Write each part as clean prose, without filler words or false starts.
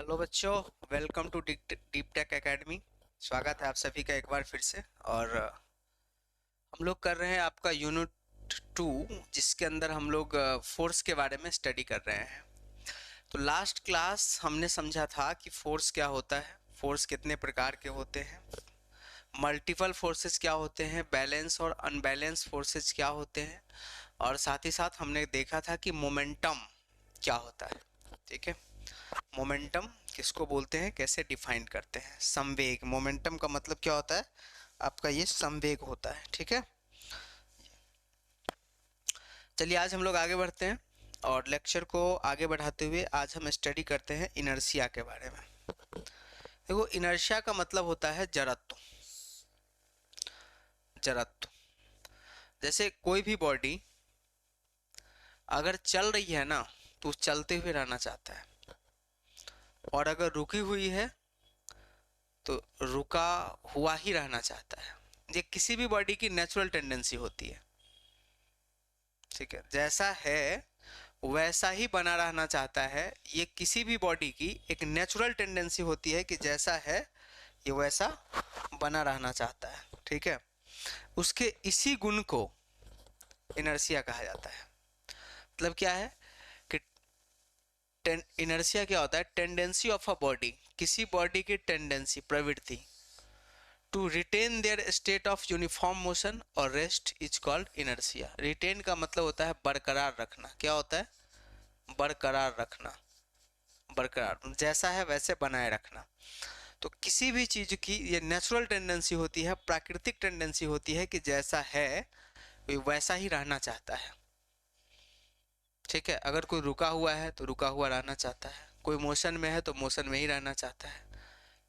Hello बच्चों, welcome to Deep Tech Academy. स्वागत है आप सभी का एक बार फिर से। और हम लोग कर रहे हैं आपका यूनिट 2, जिसके अंदर हम लोग फोर्स के बारे में स्टडी कर रहे हैं। तो लास्ट क्लास हमने समझा था कि फोर्स क्या होता है, फोर्स कितने प्रकार के होते हैं, मल्टीपल फोर्सेस क्या होते हैं, बैलेंस और अनबैलेंस फोर्सेस क्या होते हैं, और साथ ही साथ हमने देखा था कि मोमेंटम क्या होता है। ठीक है, मोमेंटम किसको बोलते हैं, कैसे डिफाइन करते हैं। संवेग, मोमेंटम का मतलब क्या होता है आपका, ये संवेग होता है। ठीक है, चलिए आज हम लोग आगे बढ़ते हैं और लेक्चर को आगे बढ़ाते हुए आज हम स्टडी करते हैं इनर्शिया के बारे में। देखो, इनर्शिया का मतलब होता है जड़त्व। जड़त्व, जैसे कोई भी बॉडी अगर चल रही है ना तो चलते हुए रहना चाहता है, और अगर रुकी हुई है तो रुका हुआ ही रहना चाहता है। ये किसी भी बॉडी की नेचुरल टेंडेंसी होती है। ठीक है, जैसा है वैसा ही बना रहना चाहता है। ये किसी भी बॉडी की एक नेचुरल टेंडेंसी होती है कि जैसा है ये वैसा बना रहना चाहता है। ठीक है, उसके इसी गुण को इनर्शिया कहा जाता है। मतलब क्या है कि इनर्शिया क्या होता है, टेंडेंसी ऑफ अ बॉडी, किसी बॉडी की टेंडेंसी, प्रवृत्ति to retain their state of uniform motion और rest is called inertia. Retain का मतलब होता है बरकरार रखना। क्या होता है, बरकरार रखना, बरकरार, जैसा है वैसे बनाए रखना। तो किसी भी चीज की ये नेचुरल टेंडेंसी होती है, प्राकृतिक टेंडेंसी होती है कि जैसा है वैसा ही रहना चाहता है। ठीक है, अगर कोई रुका हुआ है तो रुका हुआ रहना चाहता है, कोई मोशन में है तो मोशन में ही रहना चाहता है।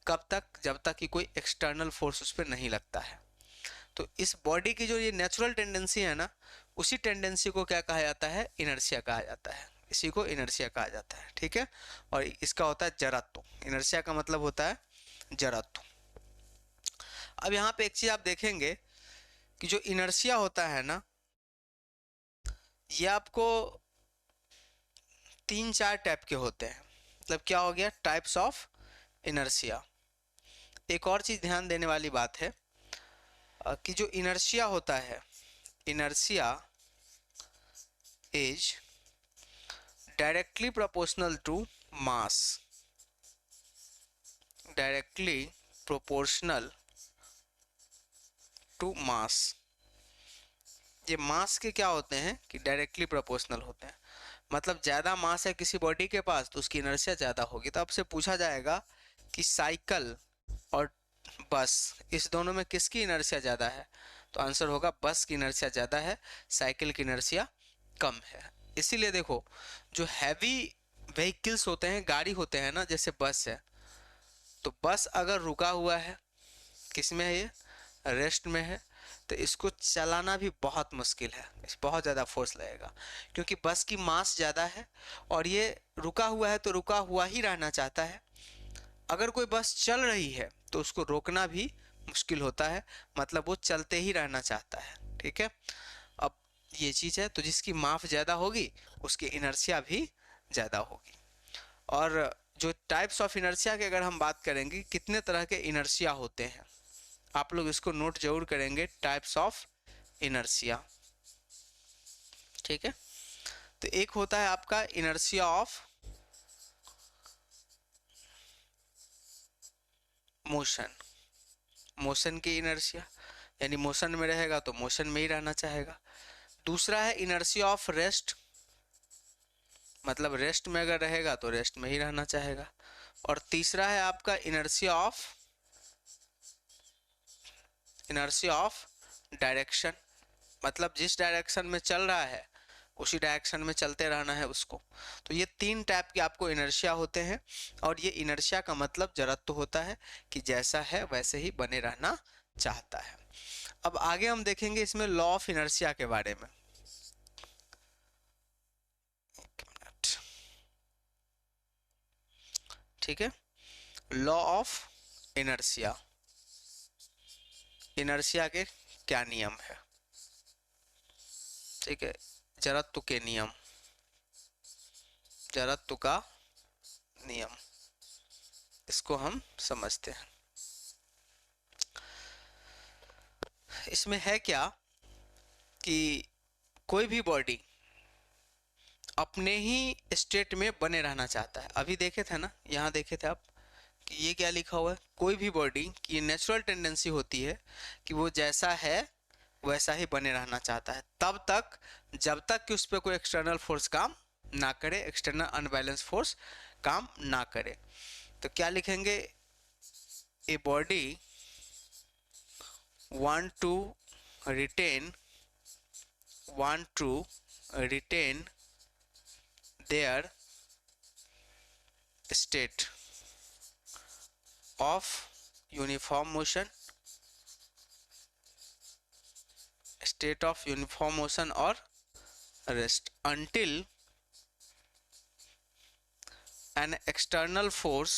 कब तक, जब तक कि कोई एक्सटर्नल फोर्स उस पर नहीं लगता है। तो इस बॉडी की जो ये नेचुरल टेंडेंसी है ना, उसी टेंडेंसी को क्या कहा जाता है, इनर्शिया कहा जाता है। इसी को इनर्शिया कहा जाता है। ठीक है, और इसका होता है जड़त्व। इनर्शिया का मतलब होता है जड़त्व। अब यहाँ पे एक चीज आप देखेंगे कि जो इनर्शिया होता है ना, ये आपको तीन चार टाइप के होते हैं। मतलब क्या हो गया, टाइप्स ऑफ इनर्शिया। एक और चीज ध्यान देने वाली बात है कि जो इनर्शिया होता है, inertia is directly proportional to mass. Directly proportional to mass. ये मास के क्या होते हैं कि डायरेक्टली प्रोपोर्शनल होते हैं। मतलब ज्यादा मास है किसी बॉडी के पास तो उसकी इनर्शिया ज्यादा होगी। तो आपसे पूछा जाएगा कि साइकिल और बस, इस दोनों में किसकी इनर्शिया ज्यादा है, तो आंसर होगा बस की इनर्शिया ज्यादा है, साइकिल की इनर्शिया कम है। इसीलिए देखो, जो हैवी व्हीकल्स होते हैं, गाड़ी होते हैं ना, जैसे बस है, तो बस अगर रुका हुआ है, किस में है ये, रेस्ट में है, तो इसको चलाना भी बहुत मुश्किल है, बहुत ज़्यादा फोर्स लगेगा, क्योंकि बस की मास ज़्यादा है और ये रुका हुआ है तो रुका हुआ ही रहना चाहता है। अगर कोई बस चल रही है तो उसको रोकना भी मुश्किल होता है, मतलब वो चलते ही रहना चाहता है। ठीक है, अब ये चीज़ है, तो जिसकी माफ ज़्यादा होगी उसकी इनर्शिया भी ज़्यादा होगी। और जो टाइप्स ऑफ इनर्शिया की अगर हम बात करेंगे, कितने तरह के इनर्शिया होते हैं, आप लोग इसको नोट जरूर करेंगे, टाइप्स ऑफ इनर्शिया। ठीक है, तो एक होता है आपका इनर्शिया ऑफ मोशन। मोशन की इनर्शिया, यानी मोशन में रहेगा तो मोशन में ही रहना चाहेगा। दूसरा है इनर्शिया ऑफ रेस्ट, मतलब रेस्ट में अगर रहेगा तो रेस्ट में ही रहना चाहेगा। और तीसरा है आपका इनर्शिया ऑफ डायरेक्शन, मतलब जिस डायरेक्शन में चल रहा है उसी डायरेक्शन में चलते रहना है उसको। तो ये तीन टाइप के आपको इनर्शिया होते हैं, और ये इनर्शिया का मतलब जड़त्व होता है कि जैसा है वैसे ही बने रहना चाहता है। अब आगे हम देखेंगे इसमें लॉ ऑफ इनर्शिया के बारे में। एक मिनट, ठीक है, लॉ ऑफ इनर्शिया, इनर्शिया के क्या नियम है। ठीक है, जड़त्व के नियम, जड़त्व का नियम। इसको हम समझते हैं। इसमें है क्या कि कोई भी बॉडी अपने ही स्टेट में बने रहना चाहता है। अभी देखे थे ना, यहाँ देखे थे आप कि ये क्या लिखा हुआ है, कोई भी बॉडी की नेचुरल टेंडेंसी होती है कि वो जैसा है वैसा ही बने रहना चाहता है, तब तक जब तक कि उस पर कोई एक्सटर्नल फोर्स काम ना करे, एक्सटर्नल अनबैलेंस फोर्स काम ना करे। तो क्या लिखेंगे, a body want to retain their state of uniform motion, or rest until an external force,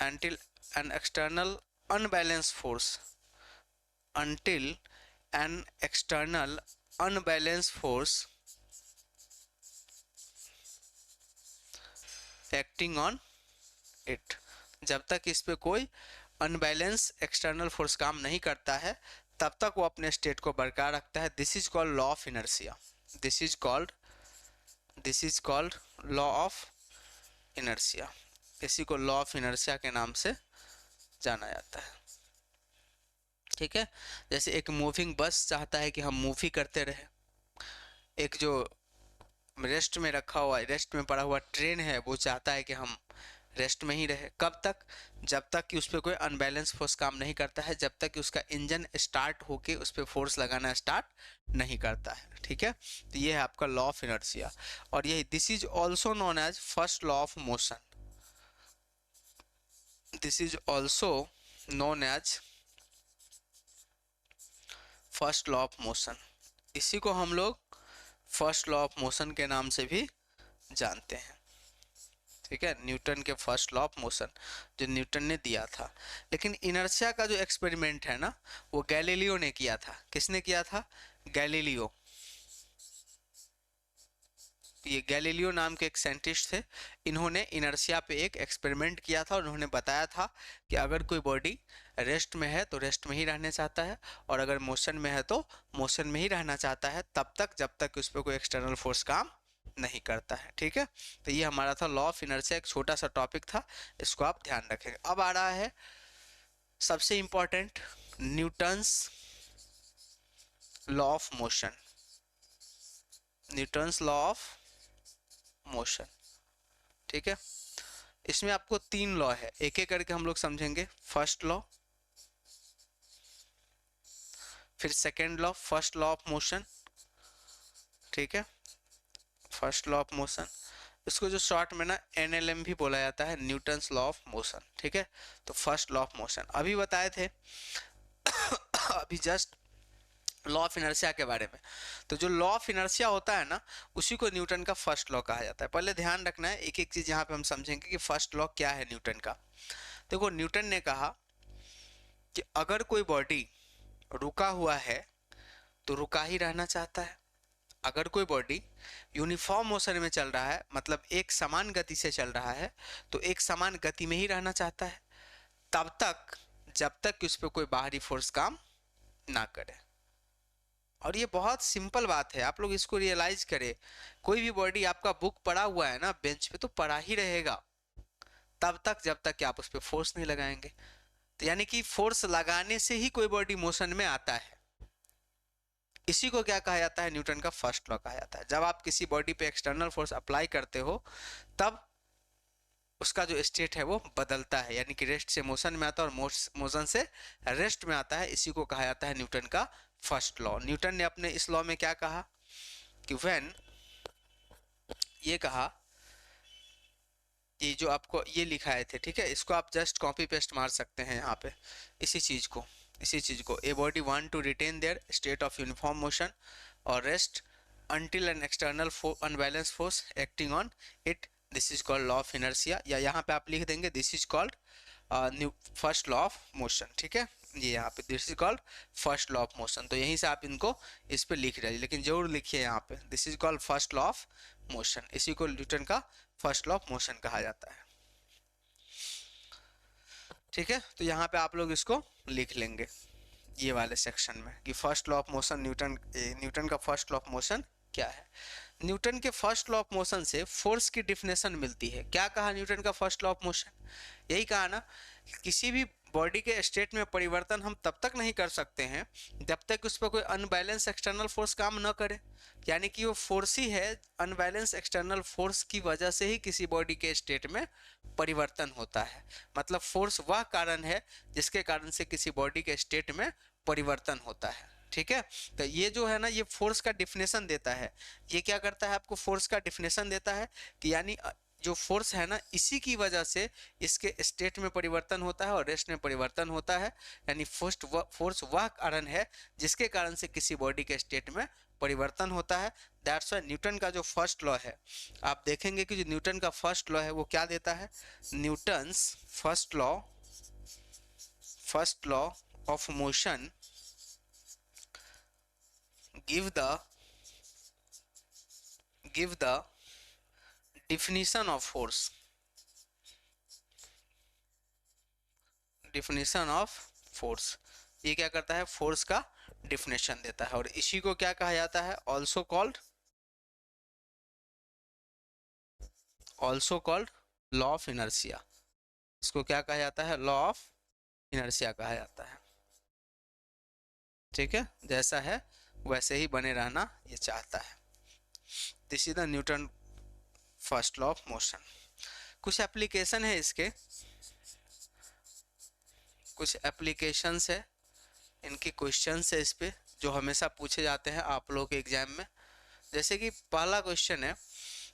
until an external unbalanced force, until an external unbalanced force acting on it, जब तक इस पे कोई अनबैलेंस एक्सटर्नल फोर्स काम नहीं करता है तब तक वो अपने स्टेट को बरकरार रखता है। This is called law of inertia. This is called law of inertia. इसी को लॉ ऑफ इनर्शिया के नाम से जाना जाता है। ठीक है, जैसे एक मूविंग बस चाहता है कि हम मूव ही करते रहे, एक जो रेस्ट में रखा हुआ, रेस्ट में पड़ा हुआ ट्रेन है वो चाहता है कि हम रेस्ट में ही रहे। कब तक, जब तक कि उस पर कोई अनबैलेंस फोर्स काम नहीं करता है, जब तक कि उसका इंजन स्टार्ट होके उस पर फोर्स लगाना स्टार्ट नहीं करता है। ठीक है, तो ये है आपका लॉ ऑफ इनर्शिया। और ये this is also known as first law of motion. This is also known as first law of motion. इसी को हम लोग फर्स्ट लॉ ऑफ मोशन के नाम से भी जानते हैं। ठीक है, न्यूटन के फर्स्ट लॉ ऑफ मोशन जो न्यूटन ने दिया था। लेकिन इनर्शिया का जो एक्सपेरिमेंट है ना वो गैलीलियो ने किया था। किसने किया था, गैलीलियो। ये गैलीलियो नाम के एक साइंटिस्ट थे, इन्होंने इनर्शिया पे एक एक्सपेरिमेंट किया था और उन्होंने बताया था कि अगर कोई बॉडी रेस्ट में है तो रेस्ट में ही रहना चाहता है, और अगर मोशन में है तो मोशन में ही रहना चाहता है, तब तक जब तक उस पर कोई एक्सटर्नल फोर्स काम नहीं करता है। ठीक है, तो ये हमारा था लॉ ऑफ इनर्शिया, एक छोटा सा टॉपिक था, इसको आप ध्यान रखेंगे। अब आ रहा है सबसे important, Newton's law of motion. Newton's law of motion. ठीक है, इसमें आपको 3 लॉ है, एक एक करके हम लोग समझेंगे। फर्स्ट लॉ, फिर second law, first law of motion. ठीक है, फर्स्ट लॉ ऑफ मोशन, इसको जो शॉर्ट में ना NLM भी बोला जाता है, न्यूटन्स लॉ ऑफ मोशन। ठीक है, तो फर्स्ट लॉ ऑफ मोशन अभी बताए थे अभी जस्ट लॉ ऑफ इनर्शिया के बारे में। तो जो लॉ ऑफ इनर्शिया होता है ना उसी को न्यूटन का फर्स्ट लॉ कहा जाता है। पहले ध्यान रखना है, एक एक चीज यहाँ पे हम समझेंगे कि फर्स्ट लॉ क्या है न्यूटन का। देखो, न्यूटन ने कहा कि अगर कोई बॉडी रुका हुआ है तो रुका ही रहना चाहता है, अगर कोई बॉडी यूनिफॉर्म मोशन में चल रहा है, मतलब एक समान गति से चल रहा है, तो एक समान गति में ही रहना चाहता है, तब तक जब तक कि उस पर कोई बाहरी फोर्स काम ना करे। और ये बहुत सिंपल बात है, आप लोग इसको रियलाइज करें। कोई भी बॉडी आपका बुक पड़ा हुआ है ना बेंच पे, तो पड़ा ही रहेगा तब तक जब तक कि आप उस पर फोर्स नहीं लगाएंगे। तो यानी कि फोर्स लगाने से ही कोई बॉडी मोशन में आता है। इसी को क्या कहा जाता है, न्यूटन का फर्स्ट लॉ कहा जाता है। जब आप किसी बॉडी पे एक्सटर्नल फोर्स अप्लाई करते हो तब उसका जो स्टेट है वो बदलता है, यानी कि रेस्ट से मोशन में आता है और मोशन से रेस्ट में आता है। इसी को कहा जाता है न्यूटन का फर्स्ट लॉ। न्यूटन ने अपने इस लॉ में क्या कहा कि व्हेन, ये कहा, ये जो आपको ये लिखाए थे, ठीक है, इसको आप जस्ट कॉपी पेस्ट मार सकते हैं यहाँ पे, इसी चीज को a body want to retain their state of uniform motion और rest until an external unbalanced force acting on it, this is called law of inertia। या यहाँ पे आप लिख देंगे this is called first law of motion। ठीक है, ये यहाँ पे this is called first law of motion, तो यहीं से आप इनको इस पे लिख रहे हैं, लेकिन जरूर लिखिए यहाँ पे this is called first law of motion। इसी को न्यूटन का फर्स्ट लॉ ऑफ मोशन कहा जाता है। ठीक है, तो यहाँ पे आप लोग इसको लिख लेंगे ये वाले सेक्शन में कि first law of motion, Newton का फर्स्ट लॉ ऑफ मोशन क्या है। न्यूटन के फर्स्ट लॉ ऑफ मोशन से फोर्स की डिफिनेशन मिलती है। क्या कहा न्यूटन का फर्स्ट लॉ ऑफ मोशन? यही कहा ना, किसी भी बॉडी के स्टेट में परिवर्तन हम तब तक नहीं कर सकते हैं जब तक उस पर कोई अनबैलेंस एक्सटर्नल फोर्स काम न करे। यानी कि वो फोर्स ही है, अनबैलेंस एक्सटर्नल फोर्स की वजह से ही किसी बॉडी के स्टेट में परिवर्तन होता है। मतलब फोर्स वह कारण है जिसके कारण से किसी बॉडी के स्टेट में परिवर्तन होता है। ठीक है, तो ये जो है ना, ये फोर्स का डिफिनेशन देता है। ये क्या करता है, आपको फोर्स का डिफिनेशन देता है कि यानी जो फोर्स है ना, इसी की वजह से इसके स्टेट में परिवर्तन होता है और रेस्ट में परिवर्तन होता है। यानी फोर्स वह कारण है जिसके कारण से किसी बॉडी के स्टेट में परिवर्तन होता है। दैट्स व्हाई न्यूटन का जो फर्स्ट लॉ है, आप देखेंगे कि जो न्यूटन का फर्स्ट लॉ है वो क्या देता है। Newton's first law of motion give the definition of force, ये क्या करता है, फोर्स का डिफिनेशन देता है। और इसी को क्या कहा जाता है, also called law of inertia. इसको क्या कहा जाता है, लॉ ऑफ इनर्शिया कहा जाता है। ठीक है, जैसा है वैसे ही बने रहना ये चाहता है। This is the Newton first law of motion. कुछ एप्लीकेशन है इसके, कुछ एप्लीकेशंस है, इनके क्वेश्चंस है इस पे जो हमेशा पूछे जाते हैं आप लोगों के एग्जाम में। जैसे कि पहला क्वेश्चन है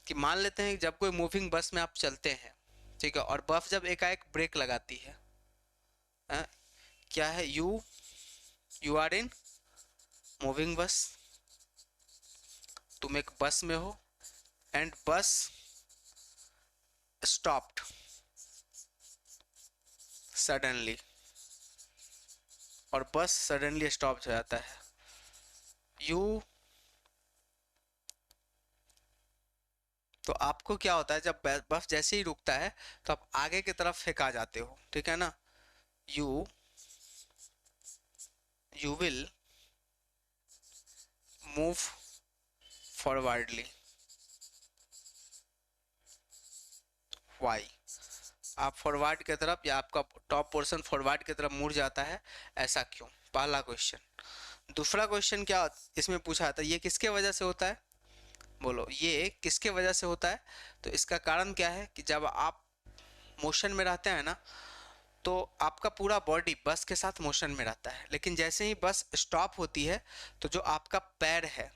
कि मान लेते हैं जब कोई मूविंग बस में आप चलते हैं, ठीक है, और बस जब एकाएक ब्रेक लगाती है, क्या है, यू आर इन मूविंग बस, तुम एक बस में हो एंड बस स्टॉप्ड सडनली, और बस सडनली स्टॉप हो जाता है। तो आपको क्या होता है, जब बस जैसे ही रुकता है तो आप आगे की तरफ फेंका जाते हो। ठीक है ना, you will move forwardly. Why, आप फॉरवर्ड की तरफ, या आपका टॉप पोर्शन फॉरवर्ड की तरफ मुड़ जाता है, ऐसा क्यों? पहला क्वेश्चन। दूसरा क्वेश्चन क्या इसमें पूछा था, ये किसके वजह से होता है, बोलो ये किसके वजह से होता है? तो इसका कारण क्या है कि जब आप मोशन में रहते हैं ना, तो आपका पूरा बॉडी बस के साथ मोशन में रहता है, लेकिन जैसे ही बस स्टॉप होती है तो जो आपका पैर है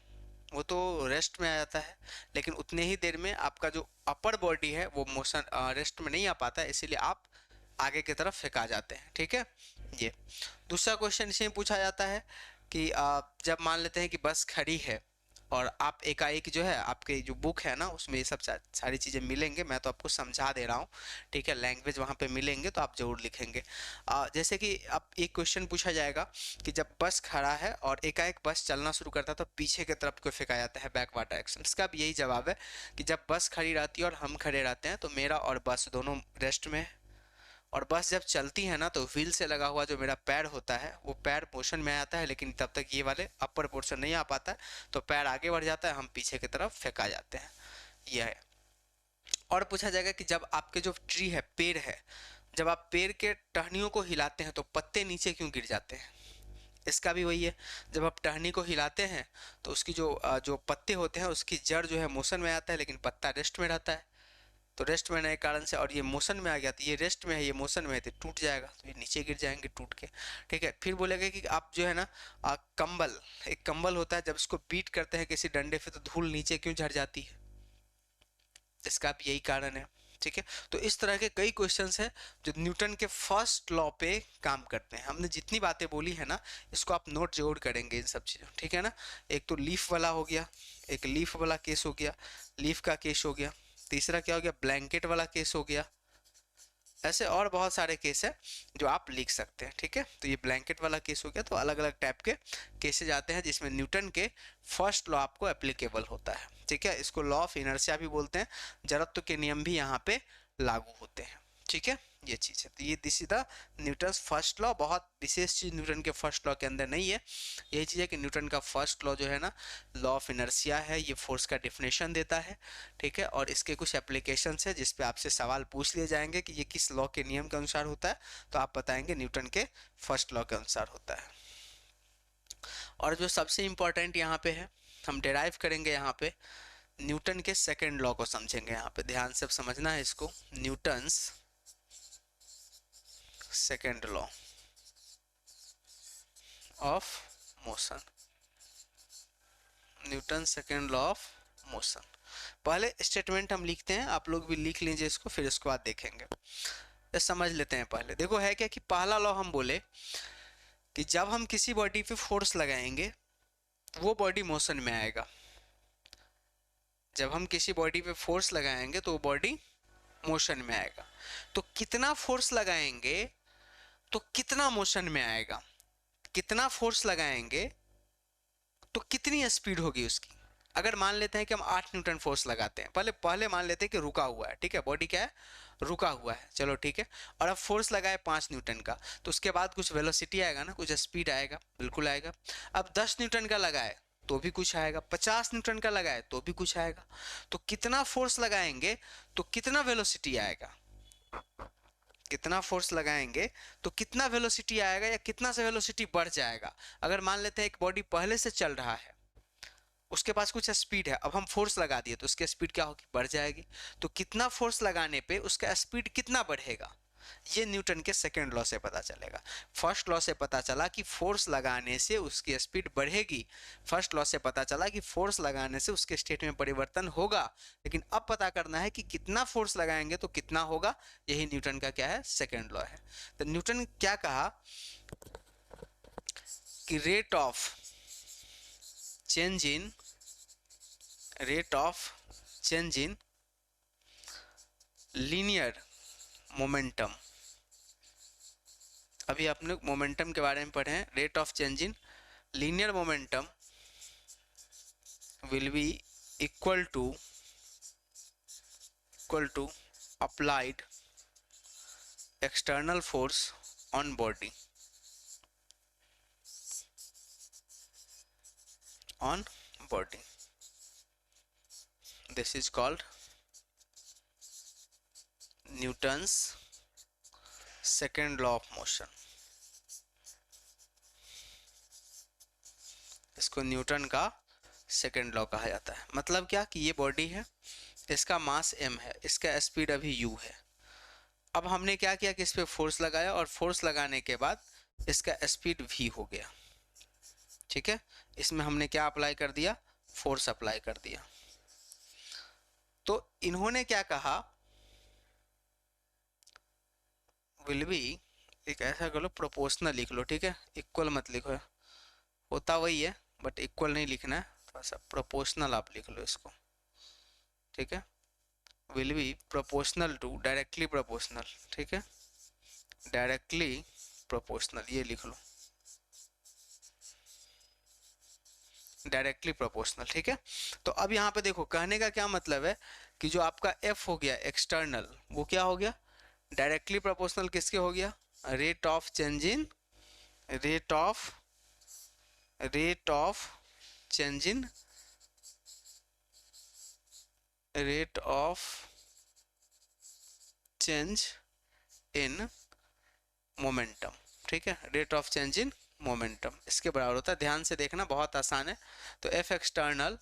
वो तो रेस्ट में आ जाता है, लेकिन उतने ही देर में आपका जो अपर बॉडी है वो मोशन रेस्ट में नहीं आ पाता है, इसीलिए आप आगे की तरफ फेंका जाते हैं। ठीक है, ये दूसरा क्वेश्चन इसमें पूछा जाता है कि जब मान लेते हैं कि बस खड़ी है और आप एकाएक जो है, आपके जो बुक है ना उसमें ये सब सारी चीज़ें मिलेंगे, मैं तो आपको समझा दे रहा हूँ। ठीक है, लैंग्वेज वहाँ पे मिलेंगे तो आप जरूर लिखेंगे। जैसे कि अब एक क्वेश्चन पूछा जाएगा कि जब बस खड़ा है और एकाएक बस चलना शुरू करता है तो पीछे की तरफ को फेंका जाता है, बैकवर्ड डायरेक्शन। इसका भी यही जवाब है कि जब बस खड़ी रहती है और हम खड़े रहते हैं तो मेरा और बस दोनों रेस्ट में, और बस जब चलती है ना तो व्हील से लगा हुआ जो मेरा पैर होता है वो पैर मोशन में आता है, लेकिन तब तक ये वाले अपर पोर्शन नहीं आ पाता है, तो पैर आगे बढ़ जाता है, हम पीछे की तरफ फेंका जाते हैं। यह है। और पूछा जाएगा कि जब आपके जो ट्री है, पेड़ है, जब आप पेड़ के टहनियों को हिलाते हैं तो पत्ते नीचे क्यों गिर जाते हैं? इसका भी वही है, जब आप टहनी को हिलाते हैं तो उसकी जो पत्ते होते हैं उसकी जड़ जो है मोशन में आता है, लेकिन पत्ता रेस्ट में रहता है। तो रेस्ट में रहने के कारण से, और ये मोशन में आ गया तो ये रेस्ट में है, ये मोशन में है तो टूट जाएगा, तो ये नीचे गिर जाएंगे टूट के। ठीक है, फिर बोलेगा कि आप जो है ना कंबल, एक कंबल होता है, जब इसको बीट करते हैं किसी डंडे पे तो धूल नीचे क्यों झड़ जाती है? इसका भी यही कारण है। ठीक है, तो इस तरह के कई क्वेश्चंस हैं जो न्यूटन के फर्स्ट लॉ पे काम करते हैं। हमने जितनी बातें बोली है ना, इसको आप नोट जरूर करेंगे इन सब चीज़ों। ठीक है ना, एक तो लीफ वाला हो गया, एक लीफ वाला केस हो गया, लीफ का केस हो गया। तीसरा क्या हो गया, ब्लैंकेट वाला केस हो गया। ऐसे और बहुत सारे केस है जो आप लिख सकते हैं। ठीक है, तो ये ब्लैंकेट वाला केस हो गया। तो अलग अलग टाइप के केसेज आते हैं जिसमें न्यूटन के फर्स्ट लॉ आपको एप्लीकेबल होता है। ठीक है, इसको लॉ ऑफ इनर्शिया भी बोलते हैं, जड़त्व के नियम भी यहाँ पे लागू होते हैं। ठीक है, ये चीज है। तो ये this is the Newton's first law. बहुत विशेष चीज न्यूटन के फर्स्ट लॉ के अंदर नहीं है, यही चीज है कि न्यूटन का फर्स्ट लॉ जो है ना, लॉ ऑफ इनर्शिया है, ये फोर्स का डिफिनेशन देता है, ठीक है। और इसके कुछ एप्लीकेशंस है जिसपे आपसे सवाल पूछ लिए जाएंगे कि ये किस लॉ के नियम के अनुसार होता है, तो आप बताएंगे न्यूटन के फर्स्ट लॉ के अनुसार होता है। और जो सबसे इंपॉर्टेंट यहाँ पे है, हम डेराइव करेंगे यहाँ पे न्यूटन के सेकेंड लॉ को समझेंगे। यहाँ पे ध्यान से समझना है इसको, Newton's second law of motion, Newton second law of motion. पहले स्टेटमेंट हम लिखते हैं, आप लोग भी लिख लीजिए इसको, फिर उसके बाद देखेंगे। तो समझ लेते हैं पहले। देखो है क्या कि पहला लॉ हम बोले कि जब हम किसी बॉडी पे फोर्स लगाएंगे वो बॉडी मोशन में आएगा। जब हम किसी बॉडी पे फोर्स लगाएंगे तो वो बॉडी मोशन में आएगा। तो कितना फोर्स लगाएंगे तो कितना मोशन में आएगा, कितना फोर्स लगाएंगे तो कितनी स्पीड होगी उसकी। अगर मान लेते हैं कि हम 8 न्यूटन फोर्स लगाते हैं, पहले मान लेते हैं कि रुका हुआ है, ठीक है, बॉडी क्या है, रुका हुआ है, चलो ठीक है। और अब फोर्स लगाए 5 न्यूटन का, तो उसके बाद कुछ वेलोसिटी आएगा ना, कुछ स्पीड आएगा, बिल्कुल आएगा। अब 10 न्यूटन का लगाए तो भी कुछ आएगा, 50 न्यूटन का लगाए तो भी कुछ आएगा। तो कितना फोर्स लगाएंगे तो कितना वेलोसिटी आएगा, कितना फोर्स लगाएंगे तो कितना वेलोसिटी आएगा, या कितना से वेलोसिटी बढ़ जाएगा। अगर मान लेते हैं एक बॉडी पहले से चल रहा है, उसके पास कुछ स्पीड है, अब हम फोर्स लगा दिए तो उसकी स्पीड क्या होगी, बढ़ जाएगी। तो कितना फोर्स लगाने पे उसका स्पीड कितना बढ़ेगा, ये न्यूटन के सेकेंड लॉ से पता चलेगा। फर्स्ट लॉ से पता चला कि फोर्स लगाने से उसकी स्पीड बढ़ेगी, फर्स्ट लॉ से पता चला कि फोर्स लगाने से उसके स्टेट में परिवर्तन होगा, लेकिन अब पता करना है कि कितना फोर्स लगाएंगे तो कितना होगा। यही न्यूटन का क्या है, सेकेंड लॉ है। तो न्यूटन क्या कहा कि rate of change in linear momentum. अभी आप लोग मोमेंटम के बारे में पढ़े हैं। Rate of change in linear momentum will be equal to applied external force on body, this is called Newton's second law of motion। इसको न्यूटन का सेकेंड लॉ कहा जाता है। मतलब क्या कि ये बॉडी है, इसका मास m है, इसका स्पीड अभी u है। अब हमने क्या किया कि इस पे फोर्स लगाया, और फोर्स लगाने के बाद इसका स्पीड v हो गया, ठीक है। इसमें हमने क्या अप्लाई कर दिया, फोर्स अप्लाई कर दिया। तो इन्होंने क्या कहा, विल बी, एक ऐसा कर लो, प्रोपोर्शनल लिख लो, ठीक है, इक्वल मत लिखो, होता वही है बट इक्वल नहीं लिखना है, थोड़ा सा प्रोपोर्शनल आप लिख लो इसको, ठीक है। Will be proportional to directly proportional, ठीक है, डायरेक्टली प्रोपोर्शनल, ये लिख लो, डायरेक्टली प्रोपोर्शनल, ठीक है। तो अब यहाँ पे देखो कहने का क्या मतलब है कि जो आपका F हो गया एक्सटर्नल, वो क्या हो गया, डायरेक्टली प्रोपोर्शनल किसके हो गया, rate of change in momentum, ठीक है, rate of change in momentum इसके बराबर होता है। ध्यान से देखना, बहुत आसान है। तो F external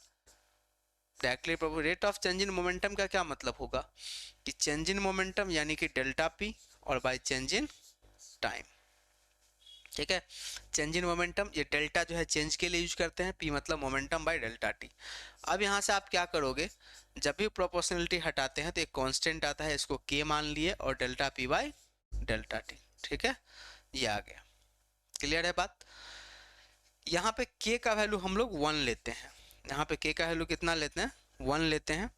directly proportional, rate of change in momentum का क्या मतलब होगा कि चेंज इन मोमेंटम यानी कि डेल्टा पी और बाय चेंज इन टाइम, ठीक है। चेंज इन मोमेंटम, ये डेल्टा जो है चेंज के लिए यूज करते हैं, पी मतलब मोमेंटम बाय डेल्टा टी। अब यहाँ से आप क्या करोगे, जब भी प्रोपोर्शनलिटी हटाते हैं तो एक कांस्टेंट आता है, इसको के मान लिए और delta P by delta T, ठीक है, ये आ गया। क्लियर है बात। यहाँ पे k का वैल्यू हम लोग 1 लेते हैं, यहाँ पे k का वैल्यू कितना लेते हैं, 1 लेते हैं।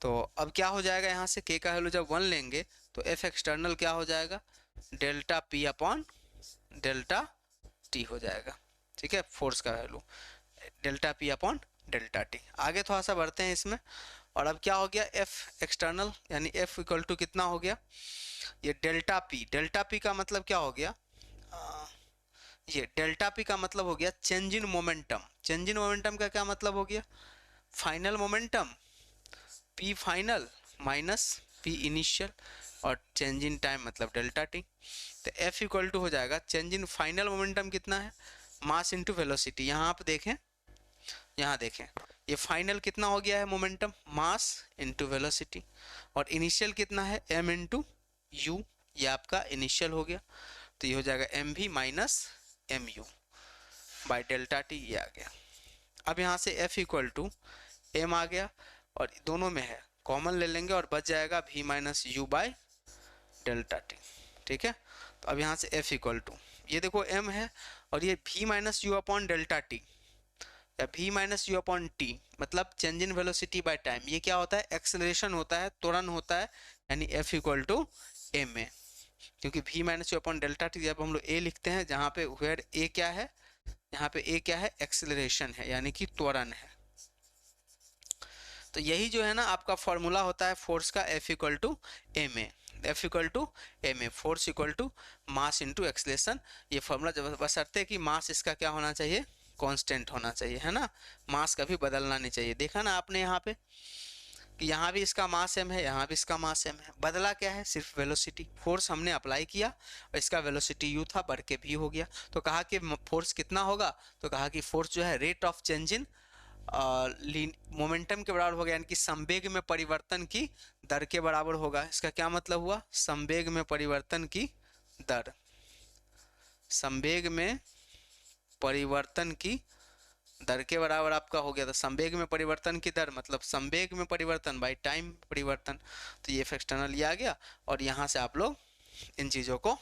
तो अब क्या हो जाएगा, यहाँ से k का वैल्यू जब 1 लेंगे तो F एक्सटर्नल क्या हो जाएगा, delta P upon delta T हो जाएगा, ठीक है, फोर्स का value delta P upon delta T। आगे थोड़ा सा बढ़ते हैं इसमें, और अब क्या हो गया, F एक्सटर्नल यानी F इक्वल टू कितना हो गया, ये डेल्टा पी का मतलब क्या हो गया, आ, ये डेल्टा पी का मतलब हो गया change in momentum. Change in momentum का क्या मतलब हो गया, final momentum P final minus P initial, और चेंज इन टाइम मतलब डेल्टा टी। तो एफ इक्वल टू हो जाएगा चेंज इन फाइनल मोमेंटम कितना है, मास इंटू वेलोसिटी। यहाँ आप देखें, यहाँ देखें ये फाइनल कितना हो गया है मोमेंटम, मास इंटू वेलोसिटी, और इनिशियल कितना है m इंटू यू, ये आपका इनिशियल हो गया। तो ये हो जाएगा M V minus M U by delta T, ये आ गया। अब यहाँ से f इक्वल टू एम आ गया, और दोनों में है कॉमन ले लेंगे और बच जाएगा v minus you by delta T. ठीक है, तो अब यहाँ से f इक्वल टू, ये देखो m है और ये v minus you upon delta t, या v minus you upon t मतलब change in velocity by time. ये क्या होता है, एक्सेलरेशन होता है, त्वरण होता है, यानी f equal to M A. क्योंकि v minus you upon delta T जब हम लोग a लिखते हैं, जहाँ पे वेयर a क्या है, यहाँ पे a क्या है, एक्सेलरेशन है यानी कि त्वरण है। तो यही जो है ना आपका फॉर्मूला होता है फोर्स का, F equal to M A. F equal to M A, force equal to mass into acceleration. ये फॉर्मूला जब बशर्ते कि मास इसका क्या होना चाहिए, कांस्टेंट होना चाहिए, है ना, मास कभी बदलना नहीं चाहिए। देखा ना आपने यहाँ पे कि यहाँ भी इसका मास m है, यहाँ भी इसका मास m है, बदला क्या है, सिर्फ वेलोसिटी। फोर्स हमने अप्लाई किया और इसका वेलोसिटी u था, बढ़ के v हो गया। तो कहा कि फोर्स कितना होगा, तो कहा कि फोर्स जो है rate of change in momentum के बराबर होगा, यानी कि संवेग में परिवर्तन की दर के बराबर होगा। इसका क्या मतलब हुआ, संवेग में परिवर्तन की दर, संवेग में परिवर्तन की दर के बराबर आपका हो गया। तो संवेग में परिवर्तन की दर मतलब संवेग में परिवर्तन बाय टाइम परिवर्तन। तो ये एक्सटर्नल ये आ गया, और यहाँ से आप लोग इन चीज़ों को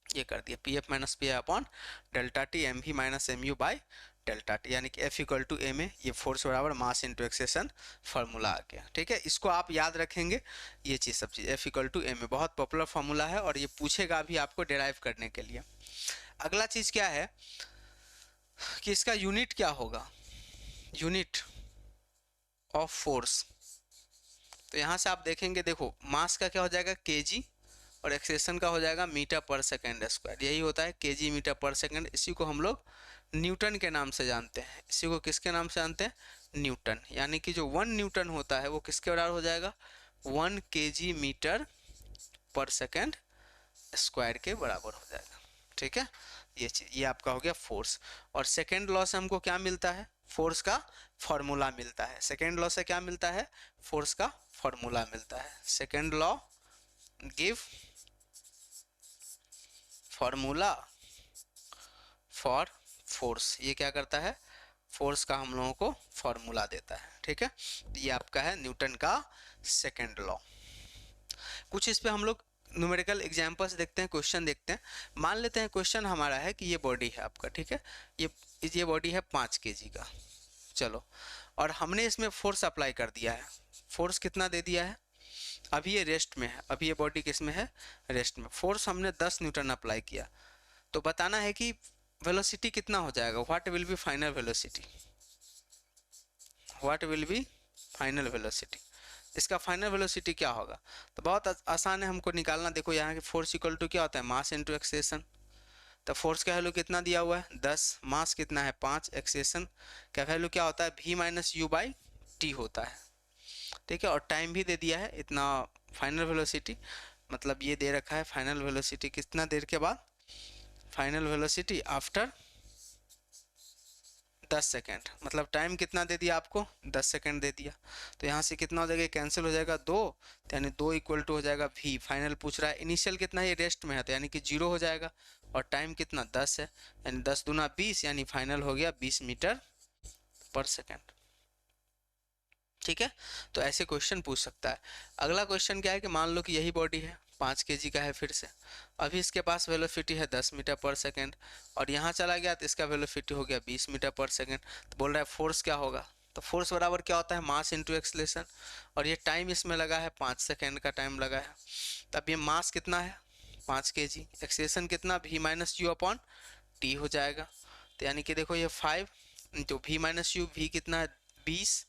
ये कर दिया, P F minus P upon delta T M V minus M U by delta T, यानी कि F equal to M A, ये फोर्स बराबर मास इंटू एक्सेशन फार्मूला आ गया। ठीक है, इसको आप याद रखेंगे, ये चीज़ सब चीज़ F equal to M a बहुत पॉपुलर फार्मूला है, और ये पूछेगा भी आपको डिराइव करने के लिए। अगला चीज़ क्या है कि इसका यूनिट क्या होगा, यूनिट ऑफ फोर्स। तो यहाँ से आप देखेंगे, देखो मास का क्या हो जाएगा केजी, और एक्सेलेरेशन का हो जाएगा मीटर पर सेकेंड स्क्वायर। यही होता है केजी मीटर पर सेकेंड। इसी को हम लोग न्यूटन के नाम से जानते हैं। इसी को किसके नाम से जानते हैं, न्यूटन। यानी कि जो 1 न्यूटन होता है वो किसके बराबर हो जाएगा, 1 केजी मीटर पर सेकेंड स्क्वायर के बराबर हो जाएगा। ठीक है, ये चीज ये आपका हो गया फोर्स। और सेकेंड लॉ से हमको क्या मिलता है, फोर्स का फॉर्मूला मिलता है। सेकेंड लॉ से क्या मिलता है, फोर्स का फॉर्मूला मिलता है। Second law give formula for force, ये क्या करता है, फोर्स का हम लोगों को फॉर्मूला देता है। ठीक है, ये आपका है न्यूटन का सेकेंड लॉ। कुछ इस पे हम लोग न्यूमेरिकल एग्जांपल्स देखते हैं, क्वेश्चन देखते हैं। मान लेते हैं क्वेश्चन हमारा है कि ये बॉडी है आपका, ठीक है, ये बॉडी है 5 केजी का, चलो, और हमने इसमें फोर्स अप्लाई कर दिया है। फोर्स कितना दे दिया है, अभी ये रेस्ट में है, अभी ये बॉडी किस में है, रेस्ट में। फोर्स हमने 10 न्यूटन अप्लाई किया, तो बताना है कि वेलोसिटी कितना हो जाएगा, what will be final velocity, what will be final velocity. इसका फाइनल वेलोसिटी क्या होगा, तो बहुत आसान है हमको निकालना। देखो यहाँ की फोर्स इक्वल टू क्या होता है, मास इंटू एक्सेलेरेशन। तो फोर्स का वैल्यू कितना दिया हुआ है 10, मास कितना है 5, एक्सेलेरेशन का वैल्यू क्या होता है v minus you by T होता है। ठीक है, और टाइम भी दे दिया है इतना, फाइनल वेलोसिटी मतलब ये दे रखा है फाइनल वेलोसिटी कितना देर के बाद, फाइनल वेलोसिटी आफ्टर 10 सेकेंड, मतलब टाइम कितना दे दिया आपको 10 सेकेंड दे दिया। तो यहाँ से कितना हो जाएगा, कैंसिल हो जाएगा 2, तो यानी 2 इक्वल टू हो जाएगा v। फाइनल पूछ रहा है, इनिशियल कितना है, ये रेस्ट में है, तो यानी कि 0 हो जाएगा, और टाइम कितना 10 है, यानी 10 दूना 20, यानी फाइनल हो गया 20 मीटर पर सेकेंड। ठीक है, तो ऐसे क्वेश्चन पूछ सकता है। अगला क्वेश्चन क्या है कि मान लो कि यही बॉडी है 5 केजी का है, फिर से अभी इसके पास वेलोसिटी है 10 मीटर पर सेकेंड, और यहाँ चला गया तो इसका वेलोसिटी हो गया 20 मीटर पर सेकेंड। तो बोल रहा है फोर्स क्या होगा, तो फोर्स बराबर क्या होता है, मास इंटू एक्सेलेरेशन, और ये टाइम इसमें लगा है 5 सेकेंड का टाइम लगा है। तब ये मास कितना है 5 केजी, एक्सेलेरेशन कितना v minus you upon T हो जाएगा। तो यानी कि देखो ये 5 into v minus you, v कितना है 20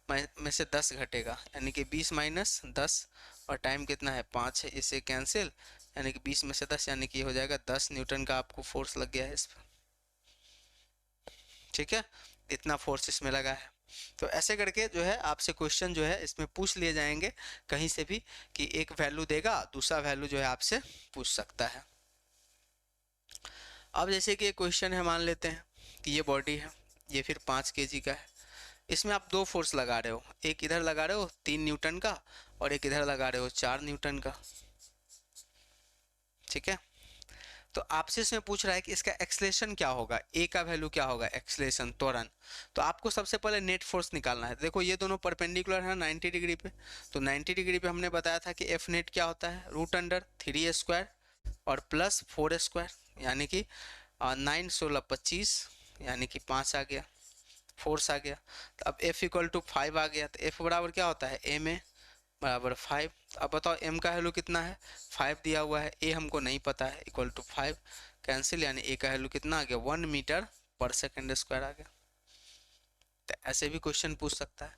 में से 10 घटेगा, यानी कि 20 माइनस 10 और टाइम कितना है 5 है, इसे कैंसिल, यानी कि 20 में से 10, यानी कि हो जाएगा 10 न्यूटन का आपको फोर्स लग गया है इस पर। ठीक है, इतना फोर्स इसमें लगा है। तो ऐसे करके जो है आपसे क्वेश्चन जो है इसमें पूछ लिए जाएंगे कहीं से भी, कि एक वैल्यू देगा, दूसरा वैल्यू जो है आपसे पूछ सकता है। अब जैसे कि एक क्वेश्चन है, मान लेते हैं कि ये बॉडी है, ये फिर 5 kg का है, इसमें आप दो फोर्स लगा रहे हो, एक इधर लगा रहे हो 3 न्यूटन का और एक इधर लगा रहे हो 4 न्यूटन का। ठीक है, तो आपसे इसमें पूछ रहा है कि इसका एक्सलेशन क्या होगा, ए का वैल्यू क्या होगा, एक्सलेशन त्वरण। तो आपको सबसे पहले नेट फोर्स निकालना है। देखो ये दोनों परपेंडिकुलर है 90 डिग्री पे, तो 90 डिग्री पे हमने बताया था कि एफ नेट क्या होता है, √3 और प्लस 4 यानी कि 9 16 25, यानी कि 5 आ गया, फोर्स आ गया। तो अब F = 5 आ गया, तो F बराबर क्या होता है, एम ए बराबर 5। अब बताओ m का वैल्यू कितना है, 5 दिया हुआ है, a हमको नहीं पता है, = 5 कैंसिल, यानी a का वैल्यू कितना आ गया, 1 मीटर/सेकंड स्क्वायर आ गया। तो ऐसे भी क्वेश्चन पूछ सकता है।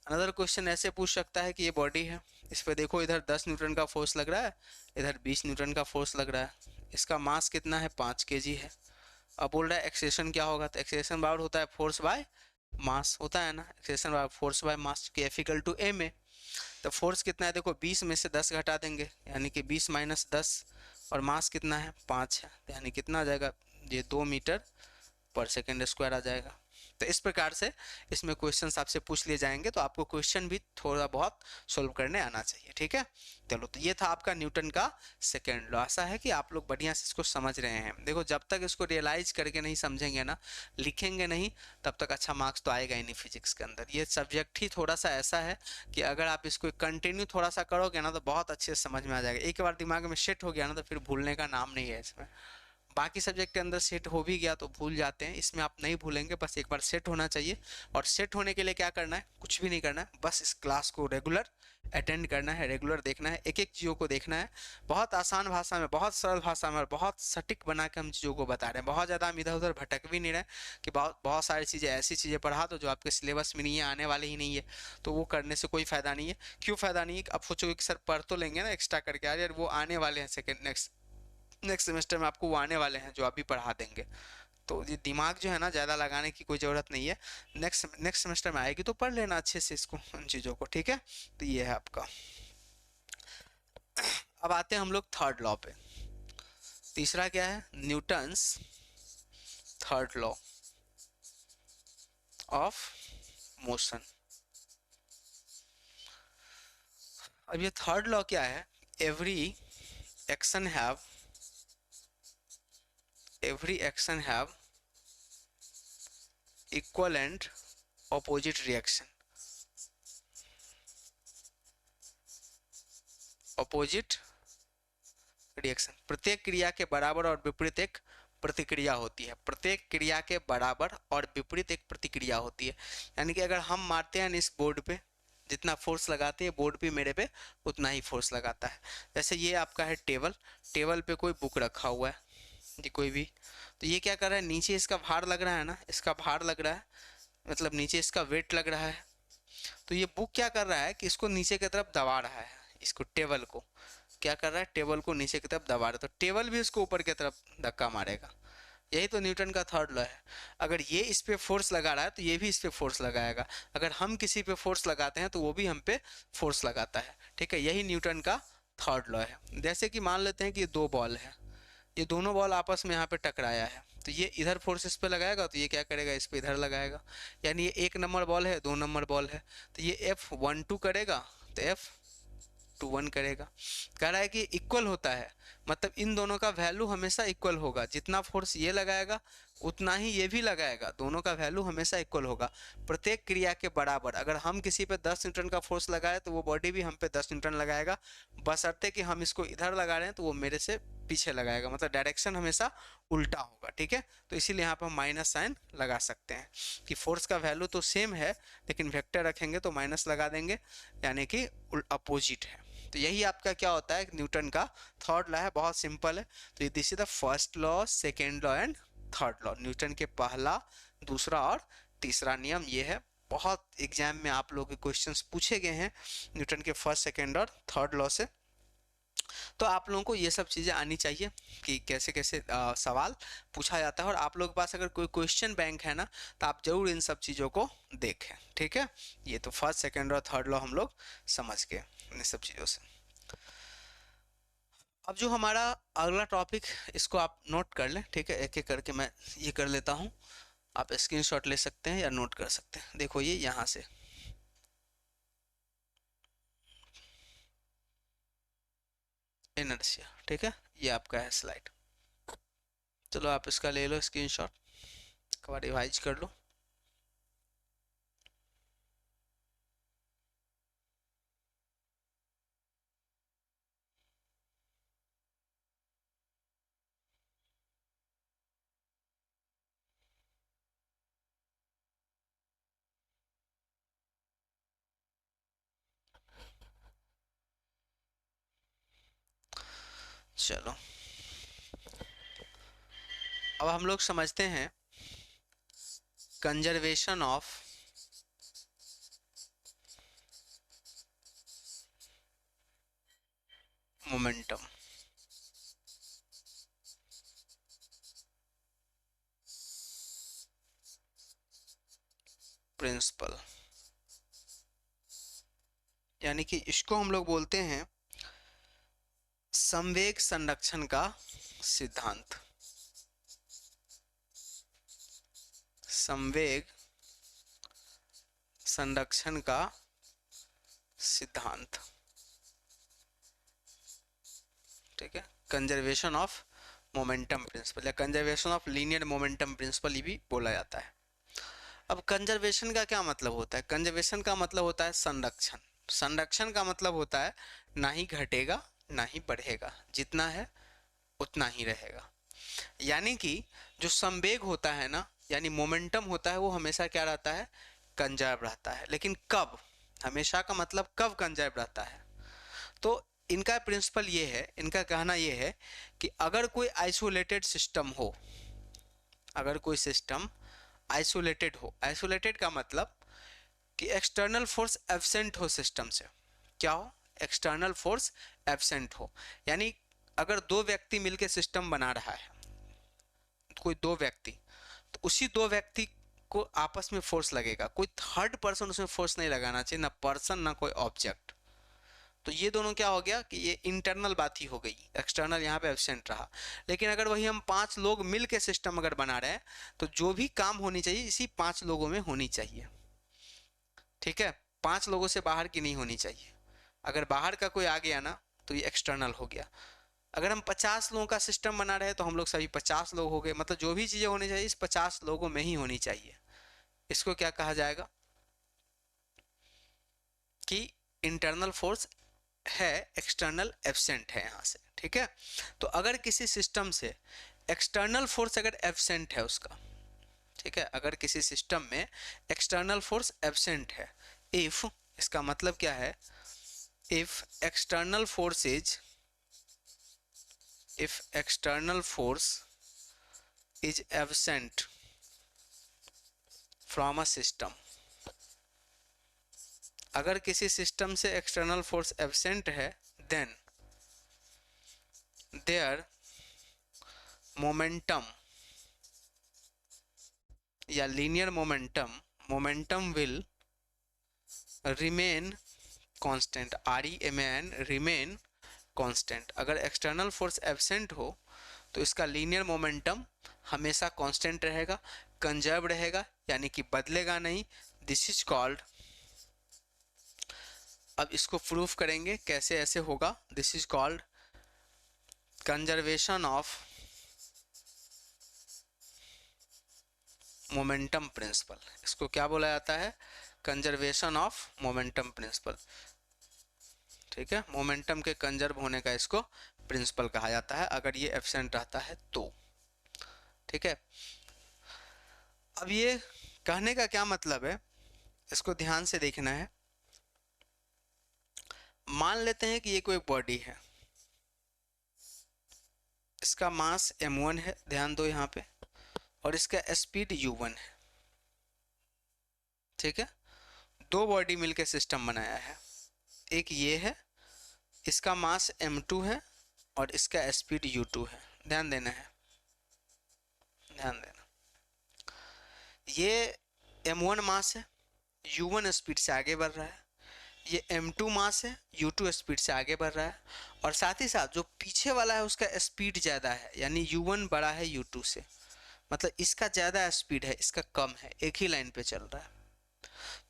अनदर क्वेश्चन ऐसे पूछ सकता है कि ये बॉडी है, इस पे देखो इधर 10 न्यूटन का फोर्स लग रहा है, इधर 20 न्यूटन का फोर्स लग रहा है, इसका मास कितना है, 5 kg है। अब बोल रहा है एक्सेलेरेशन क्या होगा, तो एक्सेलेरेशन बराबर होता है फोर्स बाय मास, होता है ना, एक्सेलेरेशन बराबर फोर्स बाय मास, कि F = ma। तो फोर्स कितना है, देखो 20 में से 10 घटा देंगे, यानी कि 20 - 10, और मास कितना है, 5 है, तो यानी कितना आ जाएगा, ये 2 मीटर/सेकंड स्क्वायर आ जाएगा। तो इस प्रकार से इसमें क्वेश्चंस आपसे पूछ लिए जाएंगे, तो आपको क्वेश्चन भी थोड़ा बहुत सोल्व करने आना चाहिए। ठीक है, चलो, तो ये था आपका न्यूटन का सेकेंड लॉ। आशा है कि आप लोग बढ़िया से इसको समझ रहे हैं। देखो जब तक इसको रियलाइज करके नहीं समझेंगे ना, लिखेंगे नहीं, तब तक अच्छा मार्क्स तो आएगा ही नहीं फिजिक्स के अंदर। ये सब्जेक्ट ही थोड़ा सा ऐसा है कि अगर आप इसको कंटिन्यू थोड़ा सा करोगे ना, तो बहुत अच्छे से समझ में आ जाएगा। एक बार दिमाग में सेट हो गया ना, तो फिर भूलने का नाम नहीं है इसमें। बाकी सब्जेक्ट के अंदर सेट हो भी गया तो भूल जाते हैं, इसमें आप नहीं भूलेंगे, बस एक बार सेट होना चाहिए। और सेट होने के लिए क्या करना है, कुछ भी नहीं करना है, बस इस क्लास को रेगुलर अटेंड करना है, रेगुलर देखना है, एक एक चीज़ों को देखना है। बहुत आसान भाषा में, बहुत सरल भाषा में और बहुत सटीक बना के हम चीज़ों को बता रहे हैं। बहुत ज़्यादा हम इधर उधर भटक भी नहीं रहे कि बहुत बहुत सारी चीज़ें, ऐसी चीज़ें पढ़ा दो जो आपके सिलेबस में नहीं है, आने वाले ही नहीं है, तो वो करने से कोई फ़ायदा नहीं है। क्यों फ़ायदा नहीं है, अब सोचोगे कि सर पढ़ तो लेंगे ना एक्स्ट्रा करके, यार वो आने वाले हैं सेकेंड नेक्स्ट सेमेस्टर में, आपको वो आने वाले हैं जो अभी पढ़ा देंगे। तो ये दिमाग जो है ना, ज़्यादा लगाने की कोई ज़रूरत नहीं है। नेक्स्ट सेमेस्टर में आएगी तो पढ़ लेना अच्छे से इसको, उन चीज़ों को। ठीक है, तो ये है आपका। अब आते हैं हम लोग थर्ड लॉ पे। तीसरा क्या है, Newton's third law of motion. अब ये थर्ड लॉ क्या है, every action have equal and opposite reaction. प्रत्येक क्रिया के बराबर और विपरीत एक प्रतिक्रिया होती है। प्रत्येक क्रिया के बराबर और विपरीत एक प्रतिक्रिया होती है। यानी कि अगर हम मारते हैं इस बोर्ड पे, जितना फोर्स लगाते हैं बोर्ड पे मेरे पे, उतना ही फोर्स लगाता है। जैसे ये आपका है टेबल पे कोई बुक रखा हुआ है, ये कोई भी, तो ये क्या कर रहा है, नीचे इसका भार लग रहा है ना, इसका भार लग रहा है, मतलब नीचे इसका वेट लग रहा है। तो ये बुक क्या कर रहा है कि इसको नीचे की तरफ दबा रहा है, इसको टेबल को क्या कर रहा है, टेबल को नीचे की तरफ दबा रहा है, तो टेबल भी उसको ऊपर की तरफ धक्का मारेगा। यही तो न्यूटन का थर्ड लॉ है। अगर ये इस पे फोर्स लगा रहा है तो ये भी इस पे फोर्स लगाएगा। अगर हम किसी पे फोर्स लगाते हैं तो वो भी हम पे फोर्स लगाता है। ठीक है, यही न्यूटन का थर्ड लॉ है। जैसे कि मान लेते हैं कि ये दो बॉल है, ये दोनों बॉल आपस में यहाँ पे टकराया है, तो ये इधर फोर्स इस पे लगाएगा, तो ये क्या करेगा, इस पे इधर लगाएगा। यानी ये 1 नंबर बॉल है, 2 नंबर बॉल है, तो ये F12 करेगा, तो F21 करेगा। कह रहा है कि इक्वल होता है, मतलब इन दोनों का वैल्यू हमेशा इक्वल होगा। जितना फोर्स ये लगाएगा उतना ही ये भी लगाएगा, दोनों का वैल्यू हमेशा इक्वल होगा प्रत्येक क्रिया के बराबर। अगर हम किसी पे 10 न्यूटन का फोर्स लगाए तो वो बॉडी भी हम पे 10 न्यूटन लगाएगा, बशर्ते कि हम इसको इधर लगा रहे हैं तो वो मेरे से पीछे लगाएगा, मतलब डायरेक्शन हमेशा उल्टा होगा। ठीक है, तो इसीलिए यहाँ पर हम माइनस साइन लगा सकते हैं कि फोर्स का वैल्यू तो सेम है, लेकिन वेक्टर रखेंगे तो माइनस लगा देंगे, यानी कि अपोजिट है। तो यही आपका क्या होता है, न्यूटन का थर्ड लॉ है, बहुत सिंपल है। तो this is the first law, second law and third law. Newton के पहला, दूसरा और तीसरा नियम ये है, बहुत एग्जाम में आप लोगों के क्वेश्चंस पूछे गए हैं न्यूटन के फर्स्ट सेकंड और थर्ड लॉ से। तो आप लोगों को ये सब चीज़ें आनी चाहिए कि कैसे कैसे सवाल पूछा जाता है, और आप लोगों के पास अगर कोई क्वेश्चन बैंक है ना तो आप जरूर इन सब चीज़ों को देखें। ठीक है, ये तो फर्स्ट सेकंड और थर्ड लॉ हम लोग समझ गए इन सब चीज़ों से। अब जो हमारा अगला टॉपिक, इसको आप नोट कर लें। ठीक है, एक एक करके मैं ये कर लेता हूँ, आप स्क्रीनशॉट ले सकते हैं या नोट कर सकते हैं। देखो ये यहाँ से इनर्शिया, ठीक है, ये आपका है स्लाइड। चलो आप इसका ले लो स्क्रीनशॉट, एक बार रिवाइज कर लो। चलो अब हम लोग समझते हैं कंजर्वेशन ऑफ मोमेंटम। प्रिंसिपल, यानी कि इसको हम लोग बोलते हैं संवेग संरक्षण का सिद्धांत। संवेग संरक्षण का सिद्धांत, ठीक है, कंजर्वेशन ऑफ मोमेंटम प्रिंसिपल या conservation of linear momentum principle ये भी बोला जाता है। अब कंजर्वेशन का क्या मतलब होता है? कंजर्वेशन का मतलब होता है संरक्षण। संरक्षण का मतलब होता है ना ही घटेगा ना ही बढ़ेगा, जितना है उतना ही रहेगा। यानी कि जो संवेग होता है ना, यानी मोमेंटम होता है, वो हमेशा क्या रहता है? कंजर्व रहता है। लेकिन कब? हमेशा का मतलब कब कंजर्व रहता है? तो इनका प्रिंसिपल ये है, इनका कहना ये है कि अगर कोई आइसोलेटेड सिस्टम हो, अगर कोई सिस्टम आइसोलेटेड हो, आइसोलेटेड का मतलब कि एक्सटर्नल फोर्स एब्सेंट हो सिस्टम से। क्या हो? एक्सटर्नल फोर्स एब्सेंट हो, यानी अगर दो व्यक्ति मिलकर सिस्टम बना रहा है, कोई दो व्यक्ति, तो उसी दो व्यक्ति को आपस में फोर्स लगेगा, कोई थर्ड पर्सन उसमें फोर्स नहीं लगाना चाहिए, ना पर्सन ना कोई ऑब्जेक्ट। तो ये दोनों क्या हो गया कि ये इंटरनल बात ही हो गई, एक्सटर्नल यहाँ पे एब्सेंट रहा। लेकिन अगर वही हम पांच लोग मिल के सिस्टम अगर बना रहे हैं, तो जो भी काम होनी चाहिए इसी पांच लोगों में होनी चाहिए। ठीक है, पांच लोगों से बाहर की नहीं होनी चाहिए। अगर बाहर का कोई आ गया ना तो ये एक्सटर्नल हो गया। अगर हम 50 लोगों का सिस्टम बना रहे हैं तो हम लोग सभी 50 लोग हो गए, मतलब जो भी चीजें होनी चाहिए इस 50 लोगों में ही होनी चाहिए। इसको क्या कहा जाएगा कि इंटरनल फोर्स है, एक्सटर्नल एब्सेंट है यहाँ से। ठीक है, तो अगर किसी सिस्टम से एक्सटर्नल फोर्स अगर एब्सेंट है उसका, ठीक है, अगर किसी सिस्टम में एक्सटर्नल फोर्स एब्सेंट है, इफ, इसका मतलब क्या है? If external force is, if external force is absent from a system, अगर किसी सिस्टम से एक्सटर्नल फोर्स एब्सेंट है, देन देयर मोमेंटम या linear momentum, momentum will remain constant, REMAN, remain constant. अगर एक्सटर्नल फोर्स एब्सेंट हो तो इसका linear momentum हमेशा कांस्टेंट रहेगा, कंजर्व रहेगा, यानी कि बदलेगा नहीं। दिस इज कॉल्ड, अब इसको प्रूफ करेंगे कैसे ऐसे होगा। This is called conservation of momentum principle. इसको क्या बोला जाता है? Conservation of momentum principle. ठीक है, मोमेंटम के कंजर्व होने का इसको प्रिंसिपल कहा जाता है अगर ये एब्सेंट रहता है तो। ठीक है, अब ये कहने का क्या मतलब है, इसको ध्यान से देखना है। मान लेते हैं कि ये कोई बॉडी है, इसका मास m1 है, ध्यान दो यहाँ पे, और इसका स्पीड u1 है। ठीक है, दो बॉडी मिलके सिस्टम बनाया है, एक ये है, इसका मास m2 है और इसका स्पीड u2 है। ध्यान देना है, ध्यान देना। ये m1 मास है, u1 स्पीड से आगे बढ़ रहा है, ये m2 मास है, u2 स्पीड से आगे बढ़ रहा है, और साथ ही साथ जो पीछे वाला है उसका स्पीड ज़्यादा है, यानी u1 बड़ा है u2 से, मतलब इसका ज़्यादा स्पीड है, इसका कम है, एक ही लाइन पे चल रहा है।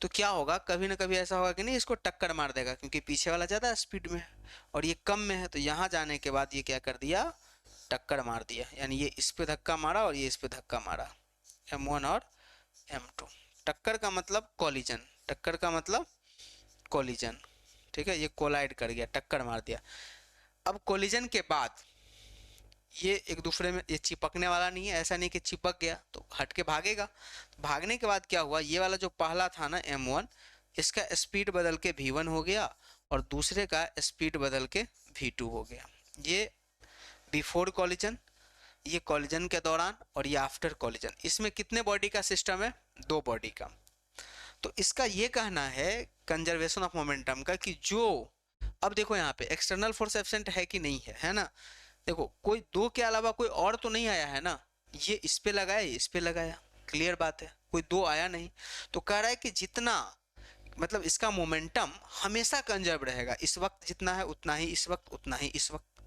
तो क्या होगा, कभी ना कभी ऐसा होगा कि नहीं इसको टक्कर मार देगा, क्योंकि पीछे वाला ज़्यादा स्पीड में है और ये कम में है, तो यहाँ जाने के बाद ये क्या कर दिया, टक्कर मार दिया, यानी ये इस पे धक्का मारा और ये इस पे धक्का मारा, m1 और m2। टक्कर का मतलब कॉलिजन, टक्कर का मतलब कॉलिजन, ठीक है, ये कोलाइड कर गया, टक्कर मार दिया। अब कॉलिजन के बाद ये एक दूसरे में, ये चिपकने वाला नहीं है, ऐसा नहीं कि चिपक गया तो हट के भागेगा। तो भागने के बाद क्या हुआ, ये वाला जो पहला था ना m1, इसका स्पीड बदल के v1 हो गया और दूसरे का स्पीड बदल के v2 हो गया। ये बिफोर कॉलिजन, ये कॉलिजन के दौरान, और ये आफ्टर कॉलिजन। इसमें कितने बॉडी का सिस्टम है, दो बॉडी का। तो इसका ये कहना है कंजर्वेशन ऑफ मोमेंटम का कि जो, अब देखो यहाँ पे एक्सटर्नल फोर्स एब्सेंट है कि नहीं है, है ना। देखो कोई दो के अलावा कोई और तो नहीं आया है ना, ये इस पे लगाया, ये इस पे लगाया, क्लियर बात है, कोई दो आया नहीं। तो कह रहा है कि जितना, मतलब इसका मोमेंटम हमेशा कंजर्व रहेगा, इस वक्त जितना है उतना ही इस वक्त, उतना ही इस वक्त,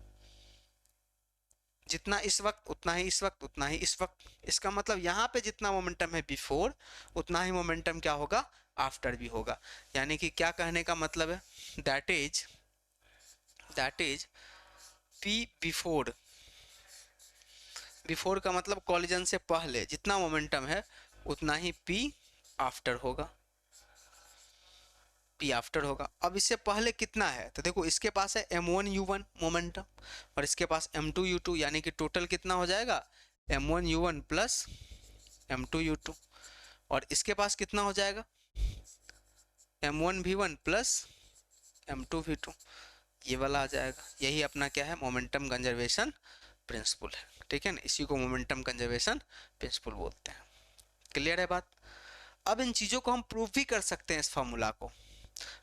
जितना इस वक्त उतना ही इस वक्त, उतना ही इस वक्त। इसका मतलब यहाँ पे जितना मोमेंटम है बिफोर, उतना ही मोमेंटम क्या होगा, आफ्टर भी होगा। यानी कि क्या कहने का मतलब है, that is p before, before का मतलब कॉलिजन से पहले जितना मोमेंटम है उतना ही p आफ्टर होगा, p आफ्टर होगा। अब इससे पहले कितना है, तो देखो इसके पास है m1 u1 मोमेंटम और इसके पास m2 u2, यानी कि टोटल कितना हो जाएगा, m1 u1 plus m2 u2, और इसके पास कितना हो जाएगा, m1 v1 plus m2 v2, ये वाला आ जाएगा। यही अपना क्या है, मोमेंटम कंजर्वेशन प्रिंसिपल है, ठीक है ना, इसी को मोमेंटम कंजर्वेशन प्रिंसिपल बोलते हैं। क्लियर है बात। अब इन चीज़ों को हम प्रूव भी कर सकते हैं, इस फॉर्मूला को।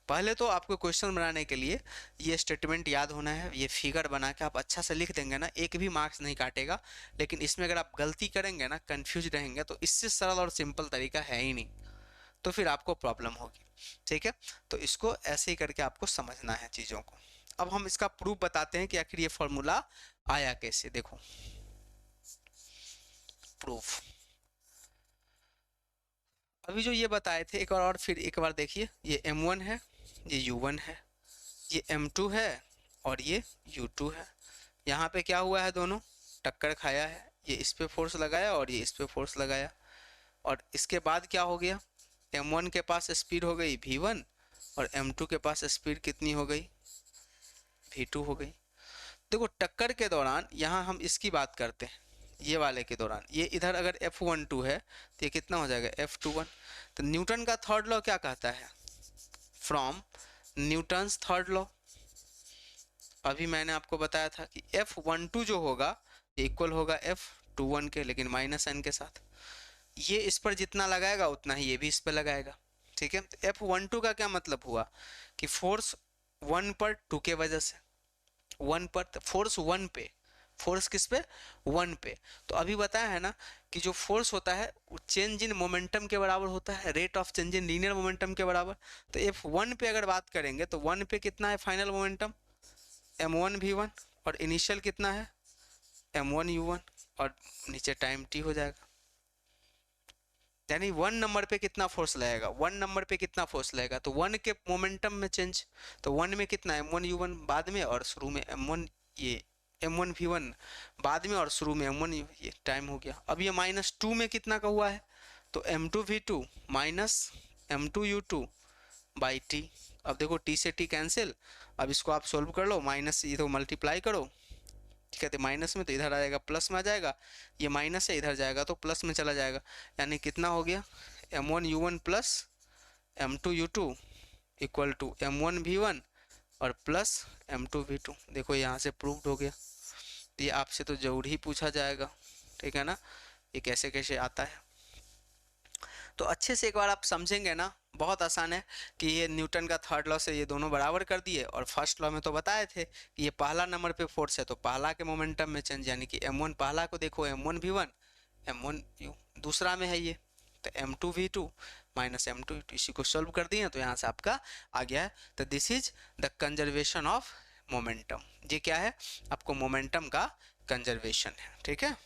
पहले तो आपको क्वेश्चन बनाने के लिए ये स्टेटमेंट याद होना है, ये फिगर बना के आप अच्छा से लिख देंगे ना, एक भी मार्क्स नहीं काटेगा। लेकिन इसमें अगर आप गलती करेंगे ना, कंफ्यूज रहेंगे, तो इससे सरल और सिंपल तरीका है ही नहीं, तो फिर आपको प्रॉब्लम होगी, ठीक है। तो इसको ऐसे ही करके आपको समझना है चीज़ों को। अब हम इसका प्रूफ बताते हैं कि आखिर ये फॉर्मूला आया कैसे। देखो प्रूफ, अभी जो ये बताए थे एक बार और फिर एक बार देखिए, ये m1 है, ये u1 है, ये m2 है और ये u2 है। यहाँ पे क्या हुआ है, दोनों टक्कर खाया है, ये इस पे फोर्स लगाया और ये इस पे फोर्स लगाया, और इसके बाद क्या हो गया, m1 के पास स्पीड हो गई v1 और m2 के पास स्पीड कितनी हो गई, v2 हो गई। देखो टक्कर के दौरान यहाँ हम इसकी बात करते हैं, ये वाले के दौरान, ये इधर अगर F12 है तो ये कितना हो जाएगा, F21। तो न्यूटन का थर्ड लॉ क्या कहता है, फ्रॉम न्यूटन्स थर्ड लॉ, अभी मैंने आपको बताया था कि F12 जो होगा इक्वल होगा F21 के, लेकिन माइनस n के साथ। ये इस पर जितना लगाएगा उतना ही ये भी इस पर लगाएगा, ठीक है। तो F12 का क्या मतलब हुआ कि फोर्स 1 पर 2 के वजह से, 1 पर फोर्स 1 पे, फोर्स किस पे, 1 पे। तो अभी बताया है ना कि जो फोर्स होता है वो चेंज इन मोमेंटम के बराबर होता है, rate of change in linear momentum के बराबर। तो F1 पे अगर बात करेंगे तो 1 पे कितना है फाइनल मोमेंटम, m1 v1, और इनिशियल कितना है m1 u1, और नीचे टाइम t हो जाएगा। यानी 1 नंबर पे कितना फोर्स लगेगा, 1 नंबर पे कितना फोर्स लगेगा, तो 1 के मोमेंटम में चेंज, तो 1 में कितना m1 u1 बाद में और शुरू में m1, ये m1 v1 बाद में और शुरू में m1 ये टाइम हो गया। अब ये -2 में कितना का हुआ है, तो m2 v2 minus m2 u2 by t। अब देखो t से t कैंसिल, अब इसको आप सोल्व कर लो, माइनस ये तो मल्टीप्लाई करो, ठीक है, तो माइनस में तो इधर आ जाएगा प्लस में आ जाएगा, ये माइनस है इधर जाएगा तो प्लस में चला जाएगा, यानी कितना हो गया, m1 u1 plus m2 u2 equal to m1 v1 और प्लस m2 v2। देखो यहाँ से प्रूव्ड हो गया। ये आपसे तो जरूर ही पूछा जाएगा, ठीक है ना, ये कैसे कैसे आता है। तो अच्छे से एक बार आप समझेंगे ना, बहुत आसान है कि ये न्यूटन का थर्ड लॉ से ये दोनों बराबर कर दिए, और फर्स्ट लॉ में तो बताए थे कि ये पहला नंबर पे फोर्स है तो पहला के मोमेंटम में चेंज, यानी कि m1 पहला को देखो m1 v1 m1 u दूसरा में है ये, तो m2 v2 माइनस m2 इसी को सोल्व कर दिए तो यहाँ से आपका आ गया है। तो this is the conservation of momentum, ये क्या है आपको मोमेंटम का कंजर्वेशन है, ठीक है।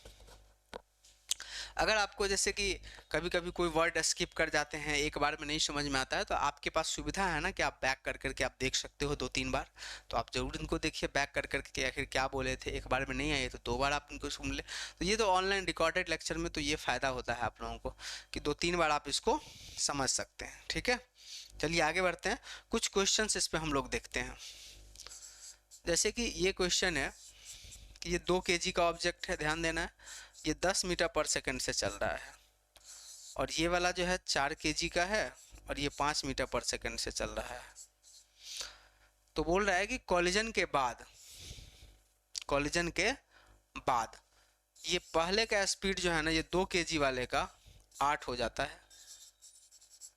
अगर आपको जैसे कि कभी कभी कोई वर्ड स्किप कर जाते हैं, एक बार में नहीं समझ में आता है, तो आपके पास सुविधा है ना कि आप बैक कर करके आप देख सकते हो 2-3 बार, तो आप जरूर इनको देखिए बैक कर करके आखिर क्या बोले थे, एक बार में नहीं आए तो 2 बार आप इनको सुन ले। तो ये तो ऑनलाइन रिकॉर्डेड लेक्चर में तो ये फ़ायदा होता है आप लोगों को कि 2-3 बार आप इसको समझ सकते हैं, ठीक है। चलिए आगे बढ़ते हैं, कुछ क्वेश्चन इस पर हम लोग देखते हैं। जैसे कि ये क्वेश्चन है कि ये 2 kg का ऑब्जेक्ट है, ध्यान देना है, ये 10 मीटर पर सेकंड से चल रहा है, और ये वाला जो है 4 kg का है और ये 5 मीटर पर सेकंड से चल रहा है। तो बोल रहा है कि कॉलिजन के बाद ये पहले का स्पीड जो है ना, ये 2 kg वाले का 8 हो जाता है,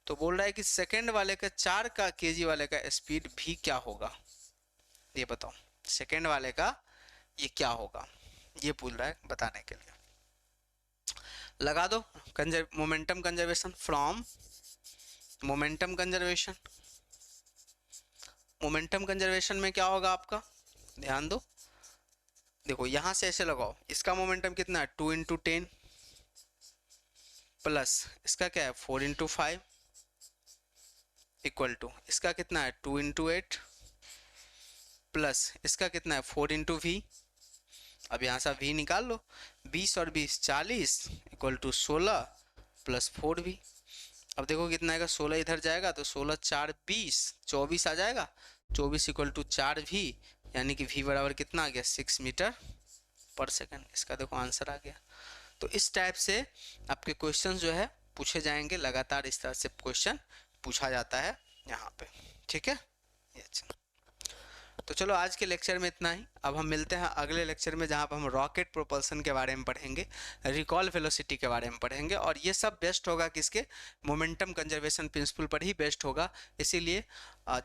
तो बोल रहा है कि सेकंड वाले का 4 का kg वाले का स्पीड भी क्या होगा, ये बताओ सेकंड वाले का ये क्या होगा, ये पूछ रहा है बताने के लिए। लगा दो momentum conservation from momentum conservation. Momentum conservation में क्या होगा आपका, ध्यान दो, देखो यहां से ऐसे लगाओ, इसका मोमेंटम कितना है 2 × 10 प्लस इसका क्या है 4 × 5 इक्वल टू इसका कितना है 2 × 8 प्लस इसका कितना है 4 × v। अब यहाँ से v निकाल लो, 20 और 20 40 इक्वल टू 16 प्लस 4v। अब देखो कितना आएगा, 16 इधर जाएगा तो 16 4 20 24 आ जाएगा, 24 इक्वल टू 4v, यानी कि v बराबर कितना आ गया 6 मीटर पर सेकंड। इसका देखो आंसर आ गया। तो इस टाइप से आपके क्वेश्चन जो है पूछे जाएंगे, लगातार इस तरह से क्वेश्चन पूछा जाता है यहाँ पे, ठीक है। अच्छा, तो चलो आज के लेक्चर में इतना ही। अब हम मिलते हैं अगले लेक्चर में जहाँ पर हम रॉकेट प्रोपल्सन के बारे में पढ़ेंगे, रिकॉल वेलोसिटी के बारे में पढ़ेंगे, और ये सब बेस्ट होगा किसके, मोमेंटम कंजर्वेशन प्रिंसिपल पर ही बेस्ट होगा। इसीलिए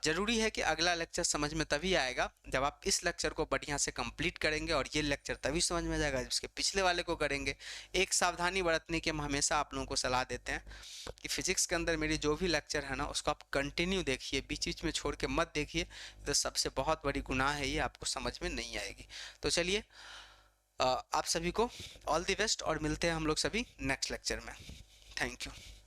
ज़रूरी है कि अगला लेक्चर समझ में तभी आएगा जब आप इस लेक्चर को बढ़िया से कंप्लीट करेंगे, और ये लेक्चर तभी समझ में आ जाएगा जब उसके पिछले वाले को करेंगे। एक सावधानी बरतने की हम हमेशा आप लोगों को सलाह देते हैं कि फिजिक्स के अंदर मेरी जो भी लेक्चर है ना उसको आप कंटिन्यू देखिए, बीच बीच में छोड़ के मत देखिए, तो सबसे बहुत बड़ी गुनाह है ये, आपको समझ में नहीं आएगी। तो चलिए आप सभी को ऑल द बेस्ट, और मिलते हैं हम लोग सभी नेक्स्ट लेक्चर में। Thank you.